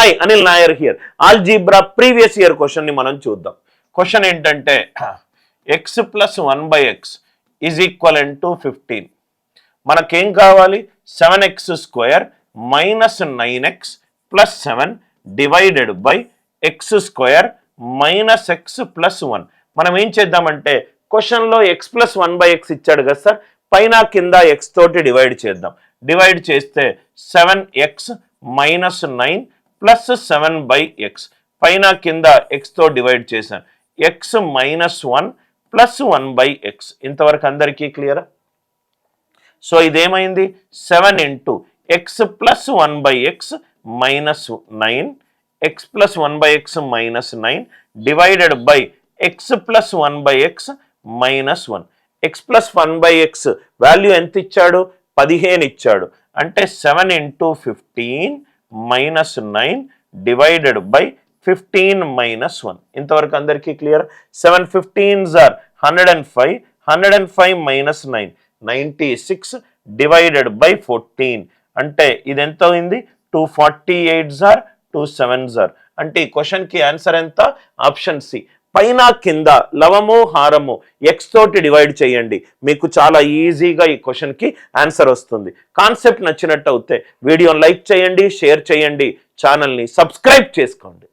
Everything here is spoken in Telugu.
Hi Anil Nair here. Algebra previous year question ని మనం చూద్దాం. క్వశ్చన్ ఏంటంటే x + 1/x is equivalent to 15. మనకేం కావాలి? 7x² - 9x + 7 divided by x² - x + 1. మనం ఏం చేద్దామంటే క్వశ్చన్లో x + 1/x ఇచ్చాడు కదా సార్, పైన కింద x తోటి డివైడ్ చేద్దాం. డివైడ్ చేస్తే 7x - 9 + 7/x, పైన కింద x తో డివైడ్ చేశాను. x - 1 + 1/x. ఇంతవరకు అందరికీ క్లియరా? So ఇదేమైంది? 7 × x + 1/x - 9, x + 1/x - 9 divided by x + 1/x - 1. x + 1/x value ఎంత ఇచ్చాడు? 15 ఇచ్చాడు. అంటే 7 × 15 - 9 డివైడెడ్ బై 15 - 1. ఇంతవరకు అందరికీ clear? 7 15s are 105, 105 - 9 96 divided by 14. అంటే ఇది ఎంత అయింది? 248s are 27s are. అంటే ఈ క్వశ్చన్కి ఆన్సర్ ఎంత? Option C. పైన కింద లవము హారము x తోటి డివైడ్ చేయండి, మీకు చాలా ఈజీగా ఈ క్వశ్చన్కి ఆన్సర్ వస్తుంది. కాన్సెప్ట్ నచ్చినట్టు అయితే వీడియోని లైక్ చేయండి, షేర్ చేయండి, ఛానల్ని సబ్స్క్రైబ్ చేసుకోండి.